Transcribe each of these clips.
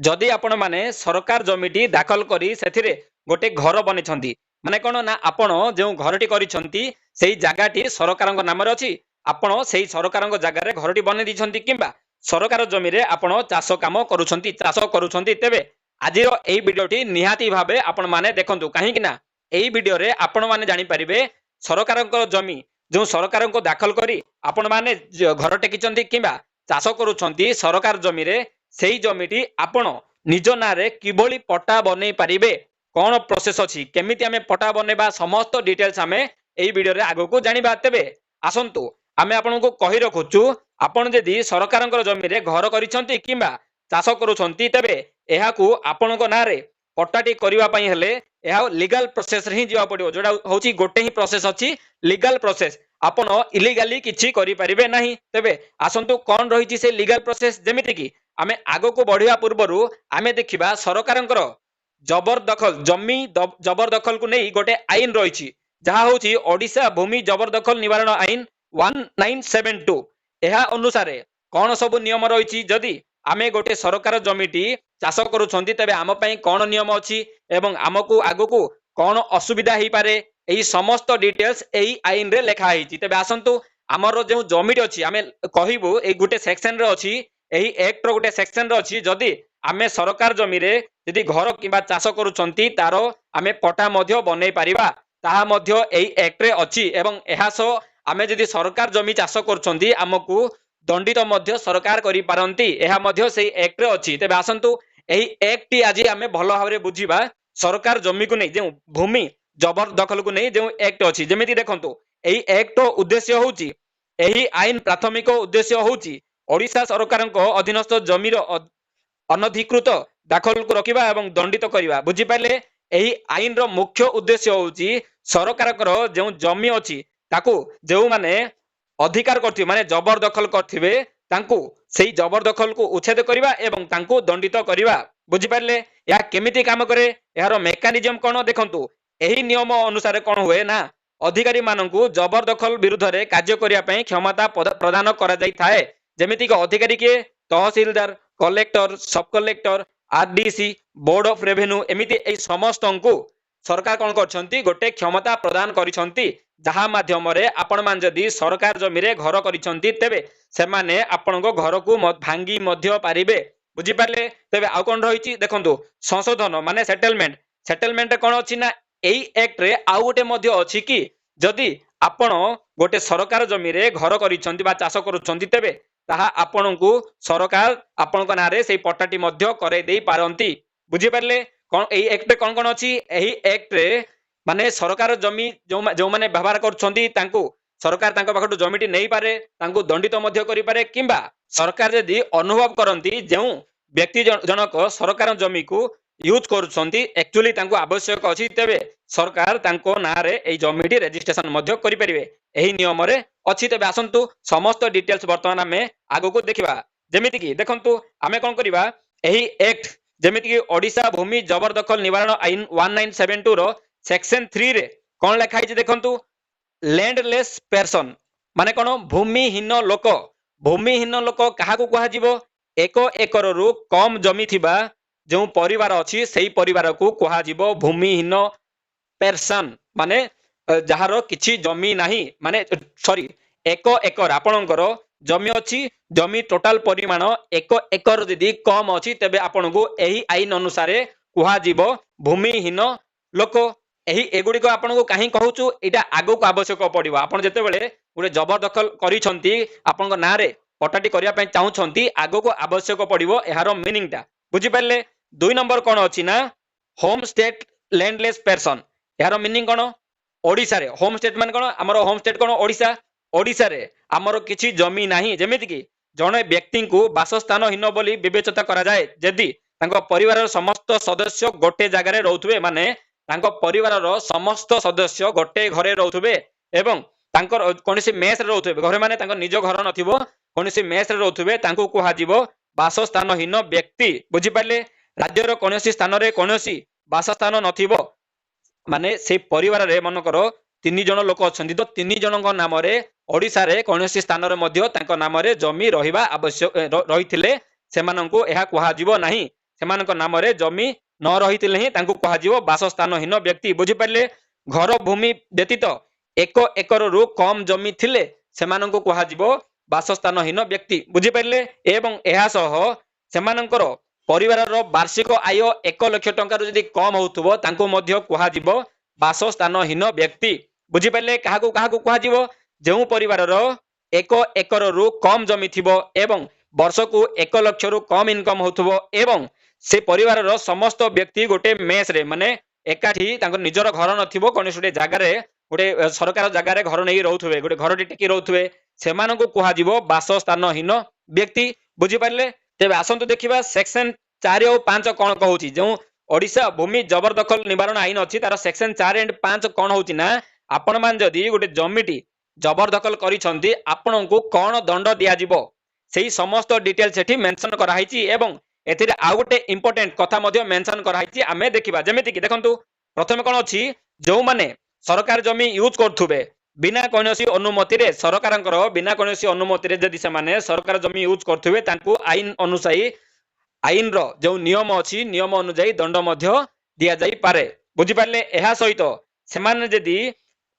जदि आपण माने सरकार जमीटी दाखल करी सेथिरे गोटे घर बनिछंती माने कोन ना आपण जो घरटी करिछंती सेही जागाटी सरकारଙ୍କ नामरे अछि आपण सेही सरकारଙ୍କ जागारे घरटी बने दिछंती किंबा सरकार जमी रे आपण चाष काम करूछंती चाष करूछंती तेबे आजिर एई वीडियोटी निहाती भाबे आपण माने देखंतु काहे कि ना एई वीडियो रे आपण माने जानि परिबे सरकारଙ୍କ जमी जो सरकारଙ୍କୁ दाखल करी आपण माने घर टेकिछंती किंबा चाष करूछंती सरकार जमी रे सेही जमीटी आपण निज नारे किभली पट्टा बनै पारिबे कौन प्रोसेस अछि केमिति आमे पट्टा बनेबा समस्त डिटेल्स आमे एई वीडियो रे आगो को जानिबा तेबे आसंतु आमे आपनको कहि रखुछु आपण जदि सरकारଙ୍କର जमी रे घर करिसंती किंबा चाष करूछंती तेबे एहाकू आपनको नारे पट्टाटी करिवा पई हेले एहा लीगल प्रोसेस रे ही जिवा पड़िबो जोडा होची गोटे ही प्रोसेस अछि लीगल प्रोसेस आपण इलीगली किछि करि परिबे नाही तेबे आसंतु कोन रहिछि से लीगल प्रोसेस जेमिति की आमे आगो को बढ़िया पूर्वरु आमे देखिबा सरकारଙ୍କର जबरदखल जमी जबरदखल को नहीं गोटे आईन रही जहाँ हूँ ओडिशा भूमि जबरदखल निवारण आईन 1972 यह अनुसार कौन सब नियम रही जदि आमे गोटे सरकार जमीटी चाष करुछंती तेबे आम पई कौन नियम अछि एवं आमको आगको कौन असुविधा हो पारे यही समस्त डिटेल्स यही आईन रे लेखा होती तेबे आसंतु आमर जो जमीटी अच्छी आमे कहबू ए गोटे सेक्शन रे अच्छी यही एक्ट रो गोटे सेक्शन रे अच्छी जदि आमे सरकार जमी रे यदि घर किंबा चाष करुछंती तार आमे पट्टा मध्य बनै परिबा ताहा मध्य एही एक्ट रे अछि एवं एहा सो आमे यदि सरकार जमी चाष करुछंती आमको दंडित मध्य सरकार करि पारंती एहा मध्य सेही एक्ट रे अछि तेबे आसंतु एही एक्ट टी आज आमे भलो भाबरे बुझिबा सरकार जमी को नै जे भूमि जबरदखल को नै जे एक्ट अछि जेमिति देखंतु एही एक्ट रो उद्देश्य होउची एही आईन प्राथमिक उद्देश्य होउची ओडिशा सरकारଙ୍କ अधीनस्थ जमीर अनधिकृत दाखल को रखिबा एवं दंडित करिबा बुझि पाले एही आईन रो मुख्य उद्देश्य होउची सरकारकर जो जमी अछि ताकू जो माने अधिकार करथि माने जबरदखल करथिबे तांकू सेही जबरदखल को उच्छेद करिबा एवं तांकू दंडित करिबा बुझि पाले या केमिति काम करे यार मेकानिजम कोन देखंतु एही नियम अनुसार कोन होए ना अधिकारी माननकू जबरदखल विरुद्ध रे कार्य करिया पई क्षमता प्रदान करा जाई थाए जेमिति कि अधिकारी के tahsildar collector sub collector RDC board of revenue एमिति ए समस्त को सरकार कोन करछंती गोटे क्षमता प्रदान करिसंती जहा माध्यम रे आपण मान जदी सरकार जमी रे घर करिसंती तेबे से माने आपनको घर को भांगी मध्य पारिबे बुझि पारले तेबे आ कोन रहिछि देखंतु संशोधन माने सेटलमेंट सेटलमेंट कोन अछि ना एई एक्ट रे आ गोटे मध्य अछि कि जदी आपण गोटे सरकार जमी रे घर करिसंती बा चाष करूछंती तेबे ताहा आपनको सरकार आपनको नारे से पट्टाटी मध्य करे देई पारंती बुझि पारले कोन एई एक्ट कोन कोन अछि एही एक्ट रे माने सरकार जमी जो माने व्यवहार करछंती तांको सरकार तांको पाखटु जमीटी नै पारे तांको दंडित मध्य करि पारे किंबा सरकार यदि अनुभव करंती जो व्यक्ति जनक सरकार जमी को यूज करूछंती एक्चुअली तांको आवश्यक अछि तेबे सरकार तांको नारे एई जमीटी रजिस्ट्रेशन मध्य करि परिबे एही नियम रे अछि तेबे आसंतु समस्त डिटेल्स वर्तमान आमे आगो को देखिबा जेमिति कि देखंतु आमे कोन करिबा एही एक्ट जेमिति कि ओडिशा भूमि जबरदखल निवारण आईन 1972 रो सेक्शन 3 रे कोन लिखा हिचे देखंतु लैंडलेस पर्सन माने कोन भूमिहीन लोक काहा को कहा जिवो 1 एकर रु कम जमी थिबा जो परिवार अछि सेही परिवार को कहा जिवो भूमिहीन पर्सन माने जहार किछि जमी नाही माने सॉरी 1 एकर आपणकर जमी अछि जमी टोटल परिमाण 1 एकर यदि कम अछि तेबे आपनको एही आईन अनुसार कुहा जिवो भूमिहीन लोक एही एगुडी को आपनको काहे कहूछु एटा आगो को आवश्यक पड़िबो आपण जते बेले गुडे जबरदखल करिसंती आपनको नारे पट्टाटी करिया पय चाहुछंती आगो को आवश्यक पड़िबो एहारो मीनिंग ता बुझि पाले 2 नंबर कोन अछि ना होम स्टेट लैंडलेस पर्सन एहारो मीनिंग कोन ओडिसा रे होम स्टेट मान कोन हमरो होम स्टेट कोन ओडिसा ओडिसा रे हमरो किछि जमी नाही जेमिति कि जणे व्यक्ति को वासस्थानहीन बोली विवेचित करा जाय जदि तांको परिवार समस्त सदस्य गोटे जगह रे रहउथबे माने तांको परिवार रो समस्त सदस्य गोटे घरे रहउथबे एवं तांकर कोनसी मेस रे रहउथबे घरे माने तांको निज घर नथिबो कोनसी मेस रे रहउथबे तांको कुहा जिवो वासस्थानहीन व्यक्ति बुझि पाले राज्य रो कोनसी स्थान रे कोनसी वासस्थान नथिबो माने से परिवार रे मनकर 3 जण लोक अछंती तो 3 जनक नाम रे ओडिसा रे कोनसी स्थान रे मध्य तांको नाम रे जमी रहिबा आवश्यक रहिथिले सेमानंको एहा कुहा जिवो नाही ସେମାନଙ୍କ ନାମରେ ଜମି न रही ही कह बासस्थानहीन व्यक्ति बुझिपारे घर भूमि व्यतीत 1 एकरु कम जमी थिले सेमानंको कह बासस्थानहीन व्यक्ति बुझिपारे एवं एहा सह सेमानंकर परिवार वार्षिक आय 1 लाख टंकार जदि कम होउथबो तांको मध्य कह बासस्थानहीन व्यक्ति बुझिपारे काहाकू काहाकू कह जो परिवार 1 एकरु कम जमी थिबो एवं वर्षकू 1 लाख रु कम इनकम होउथबो एवं से परिवार समस्त व्यक्ति गोटे मेस रे माने एकाठी निजर घर नथिबो कोनोस गोटे जगार गोटे सरकार जगार घर नहीं रोथुवे गोटे घर टेकी रोथुवे सेमानंको कह बासस्थानहीन व्यक्ति बुझिपारे तेबे आसंतु देखिबा सेक्शन 4 और 5 कोन कहूची जो ओडिशा भूमि जबरदखल निवारण आईन अछि तार सेक्शन 4 एंड 5 कोन होची ना आपण मान जदी गोटे जमीटी जबरदखल करिसंती आपनंको कोन दंड दिया जिवो सेही समस्त डिटेल सेठी मेंशन कराइछि एवं एथिरे आ गोटे इंपोर्टेंट कथा मध्य मेंशन कराइछि आमे देखिबा जेमिति कि देखंतु प्रथमे कोन अछि जो माने सरकार जमी यूज करथुबे बिना कोनोसी अनुमति रे सरकारंकर बिना कोनोसी अनुमति रे जदि से माने सरकार जमी यूज करथुबे तांकू आईन अनुसार आईन रो जो नियम अछि नियम अनुसार दंड मध्य दिया जाई पारे बुझि पारले एहा सहित से माने जदि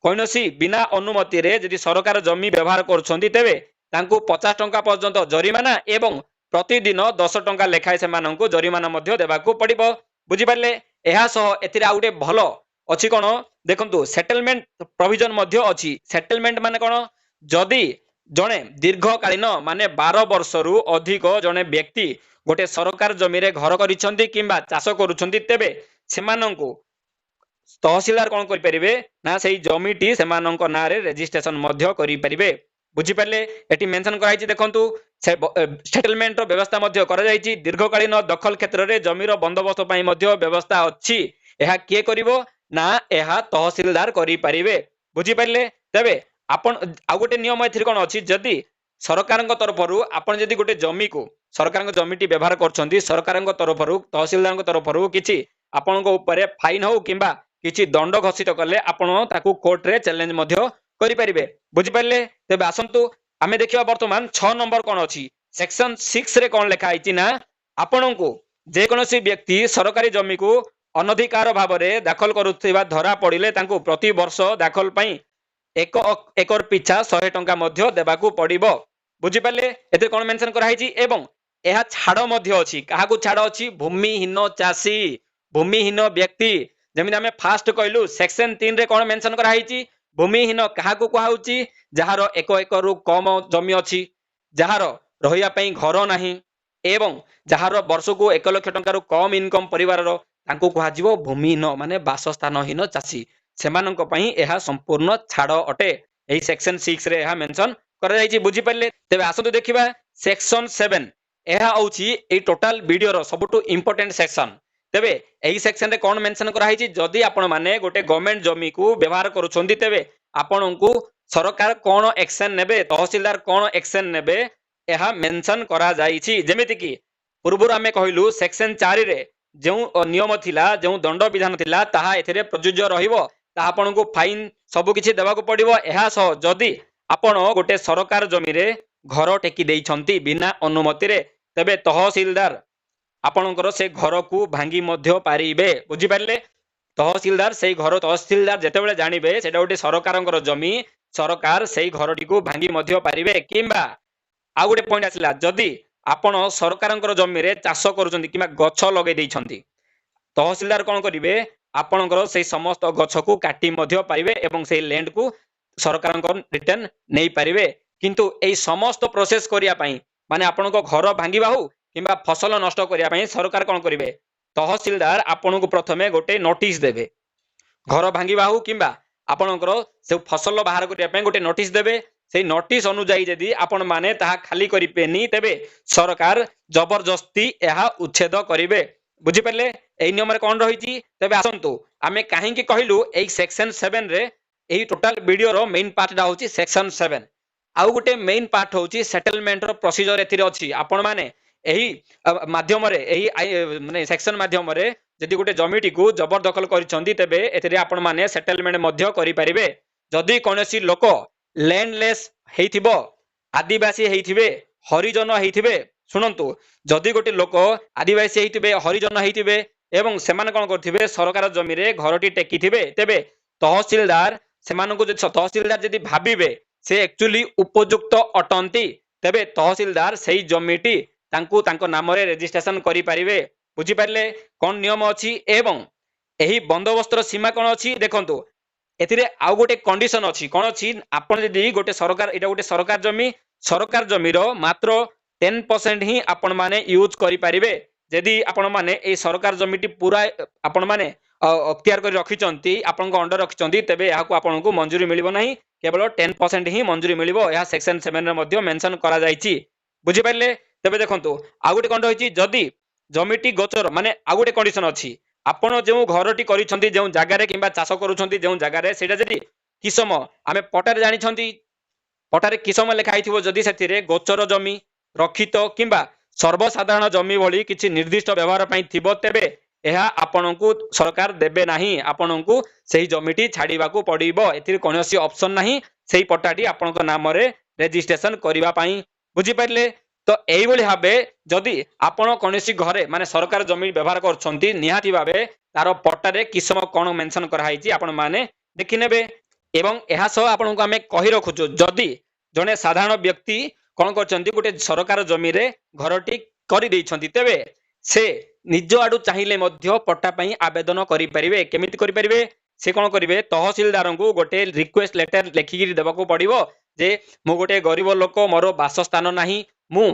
कोनोसी बिना अनुमति रे जदि सरकार जमी व्यवहार करछंती तेबे तांकू 50 टंका पर्यंत जरिमाना एवं प्रतिदिन 10 टंका लेखाए सेमानंकु जरिमाना मध्य देबाकू पड़िबो बुझि पारले एहा सह एथिरा आउटे भलो अछि कोन देखंतु सेटलमेंट प्रोविजन मध्य अछि सेटलमेंट माने कोन जदि जणे दीर्घकालीन माने 12 वर्ष रु अधिक जणे व्यक्ति गोटे सरकार जमी रे घर करिसंती किंबा चाष करूछंती तेबे सेमानंकु तहसीलदार कोन करि परिबे ना सेही जमीटी सेमानंक नारे रजिस्ट्रेशन मध्य करि परिबे बुझि पारले एटी मेंशन कराइछि देखंतु सेटलमेंट रो व्यवस्था मध्य करा जाइछि दीर्घकालीन दखल क्षेत्र रे जमीर बंदोबस्त पई मध्य व्यवस्था अछि एहा के करिवो ना एहा तहसीलदार करि परिबे बुझि पारले तबे आपण आ गोटे नियम एथिर कोन अछि जदि सरकारक तरफरु आपण जदि गोटे जमी को सरकारक जमीटी व्यवहार करछंती सरकारक तरफरु तहसीलदारक तरफरु किछि आपणक ऊपर फाइन हो किंबा किछि दंड घोषित करले आपण ताकू कोर्ट रे चैलेंज मध्य करि परिबे बुझि पारले तबे आसंतु आमे देखिबा वर्तमान 6 नंबर कोन अछि सेक्शन 6 रे कोन लेखा आइछि ना आपणको जे कोनोसी व्यक्ति सरकारी जमी को अनधिकार भाव रे दाखल करूथिबा धरा पड़िले तांकू प्रति वर्ष दाखल पई 1 एकर पिछा 100 टंका मध्य देबाकू पड़िबो बुझि पारले एते कोन मेंशन कराइछि एवं एहा छाड़ मध्य अछि काहाकू छाड़ अछि भूमिहीन चासी भूमिहीन व्यक्ति जेमिन हमें फास्ट कहलु सेक्शन 3 रे कोन मेंशन कराइछि भूमिहीन काहाकू कहाउछि जहार 1 एकरु कम जमी अछि जहार रहिया पई घर नाही एवं जहार वर्षकू 1 लाख टंका कम इनकम परिवार तांको कहाजिवो भूमिहीन माने बासस्थानहीन चासी सेमानंक पई एहा संपूर्ण छाड़ अटे एही सेक्शन 6 रे एहा मेंशन करा जाइछि बुझि पारले तबे आसु देखिबा सेक्शन 7 एहा होछि ए टोटल वीडियो रो सबटु इंपोर्टेंट सेक्शन तेबे एही सेक्शन रे कोन मेंशन करा हिछि जदि आपण माने गोटे गवर्नमेंट जमी को व्यवहार करूछंती तेबे आपणको सरकार कोन एक्शन नेबे तहसीलदार कोन एक्शन नेबे एहा मेंशन करा जाइछि जेमिति कि पूर्वरु हमें कहिलु सेक्शन 4 रे जो नियम थिला जो दंड विधान थिला ताहा एथिरे प्रयोज्य रहिबो ता आपणको फाइन सब किछि देबाको पड़िबो एहा सह जदि आपण गोटे सरकार जमी रे घर टेकी देइछंती बिना अनुमति रे तबे तहसीलदार आपणकर से घर को भांगी मध्य पारिबे बुझि पारले तहसीलदार से घर तहसीलदार जेतेबेले जानिबे सेटा गोटे सरकारंकर जमी सरकार से घरटी को भांगी मध्य पारिबे किंबा आ गोटे पॉइंट आसिला जदि आपण सरकारंकर जमी रे चाष करूछंती किंबा गछ लगे देइछंती तहसीलदार कोन करिवे आपणकर से समस्त गछ को काटी मध्य पारिबे एवं से लैंड को सरकारंकर रिटर्न नै पारिबे किंतु एई समस्त प्रोसेस करिया पई माने आपणको घर भांगीबा हो किंबा फसल नष्ट करिया पई सरकार कोन करिवे तहसीलदार आपणको प्रथमे गोटे नोटिस देबे घर भांगीबा हो किंबा आपणकर से फसल बाहर करिया पई गोटे नोटिस देबे से नोटिस अनुसार यदि आपण माने ताहा खाली करिपेनी तेबे सरकार जबरदस्ती एहा उच्छेद करिवे बुझि पारले एई नियम रे कोन रहिछि तबे आसंतु आमे काहे कि कहिलु एई सेक्शन 7 रे एही टोटल वीडियो रो मेन पार्ट डा होछि सेक्शन 7 आउ गोटे मेन पार्ट होछि सेटलमेंट रो प्रोसीजर एथिरे अछि आपण माने एही माध्यम रे एही माने सेक्शन माध्यम रे जदि गोटे जमीटी को जबरदखल करिसंती तेबे एथिरे आपण माने सेटलमेंट मध्य करि परिबे जदि कोनोसी लोक लैंडलेस हेइथिबो आदिवासी हेइथिबे हरिजन हेइथिबे शुणु जदि गोटे लोक आदिवासी होइतिबे हरिजन होइतिबे एवं सेमाने कोन करथिबे सरकार जमी रे घरटी टेकिथिबे तेबे तहसीलदार सेमानकु तहसीलदार जदि भाबिबे से एक्चुअली उपयुक्त अटंती तेबे तहसीलदार सेही जमीटी तांकु तांको नाम रे रजिस्ट्रेशन करि परिबे बुझी पारले कोन नियम अछि एवं एही बंदोबस्तर सीमा कोन अछि देखंतु एथिरे आउ गोटे कंडीशन अछि कोन अछि आपण जदि गोटे सरकार एटा गोटे सरकार जमीरो मात्र 10% ही आपण माने यूज करि परिबे जदि आपण माने ए सरकार जमीटी पूरा आपण माने अख्तियार कर रखिचंती आपण को अंडर रखिचंती तेबे याकू आपण को मंजूरी मिलिबो नाही केवल 10% ही मंजूरी मिलिबो या सेक्शन 7 रे मध्ये मेंशन करा जाईची बुझी पाइले तेबे देखंतु आ गोटे कोन होईची जदि जमीटी गोचर माने आ गोटे कंडीशन अछि आपण जेउ घरटी करिसंती जेउ जागा रे किबा चाष करूछंती जेउ जागा रे सेटा जदि किसम आमे पटारे जानिछंती पटारे किसम लेखा आइथिबो जदि सेतिरे गोचर जमी रखित किबा सर्वसाधारण जमी भली किछि निर्दिष्ट व्यवहार पई थिबो तेबे एहा आपणकू सरकार देबे नाही आपणकू सेही जमीटी छाड़ीबाकू पड़िबो एथिर कोनोसी ऑप्शन नाही सेही पट्टाटी आपणक नाम रे रजिस्ट्रेशन करिबा पई बुझी पारले तो एई भली भाबे जदि आपण कोनोसी घरे माने सरकार जमी व्यवहार करछंती निहाती भाबे तार पट्टारे किसम कोन मेंशन करा हाइची आपण माने देखि नेबे एवं एहा सो आपणकू हमें कहि रखुछु जदि जने साधारण व्यक्ति कोन करछंती गोटे सरकार जमी रे घरटी करि दैछंती तेबे से निज आडू चाहिए मध्य पट्टा पई आवेदन करि परिबे केमिति करि परिबे से कोन करिवे तहसीलदार को गोटे रिक्वेस्ट लेटर लेखिकी देबाकू पड़िबो जे मु गोटे गरीब लोक मोर वासस्थान नाही मु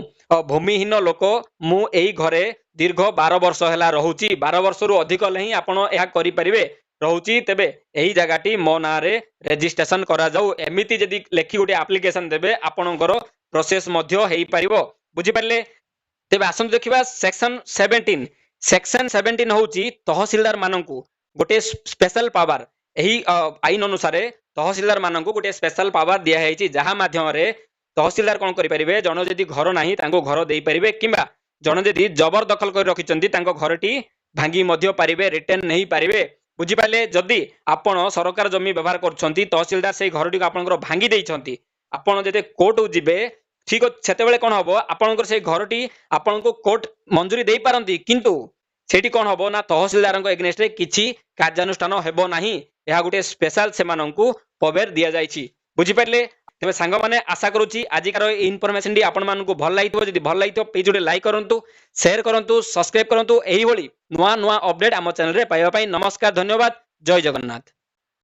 भूमिहीन लोक मु एई घरे दीर्घ 12 वर्ष हैला रहूची 12 वर्ष रु अधिक लही आपण एहा करि परिबे रहूची तेबे एही जगाटी मो ना रे रजिस्ट्रेशन करा जाऊ एमिति जदी लेखि गोटे एप्लीकेशन देबे आपणकर प्रोसेस मध्य हेई परिबो बुझी पारले तेबे आसन देखिबा सेक्शन 17 होची तहसीलदार माननकू गोटे स्पेशल पावर एही आईन अनुसार तहसीलदार माननकू गोटे स्पेशल पावर दिया हेची जहा माध्यम रे तहसीलदार कोन करि परिबे जण जदी घर नाही तांको घर देई परिबे किबा जण जदी जबरदखल कर रखिचंती तांको घरटी भांगी मध्य पारिबे रिटर्न नहीं पारिबे बुझी पाले जदी आपण सरकार जमी व्यवहार करछंती तहसीलदार सेही घरटी आपनकर भांगी देइछंती आपण जदे कोर्ट जिबे ठीक सेतेबेले कोन हबो आपनकर से घरटी आपनको कोर्ट मंजूरी देई पारंती किंतु सेठी कोन हबो ना तहसीलदार एगेंस्ट रे किछि कार्यानुष्ठान हेबो नाही एहा गुटे स्पेशल सेमानंकू पवेर दिया जाईछि बुझी पारले तेबे सांग माने आशा करूची आजिकार इनफॉरमेशन डी आपण मानकू भल लागितो जदी भल लागितो पेज उडे लाइक करंतु शेयर करंतु सब्सक्राइब करंतु एही भली नुवा नुवा अपडेट हम चैनल रे पाइबा पई नमस्कार धन्यवाद जय जगन्नाथ।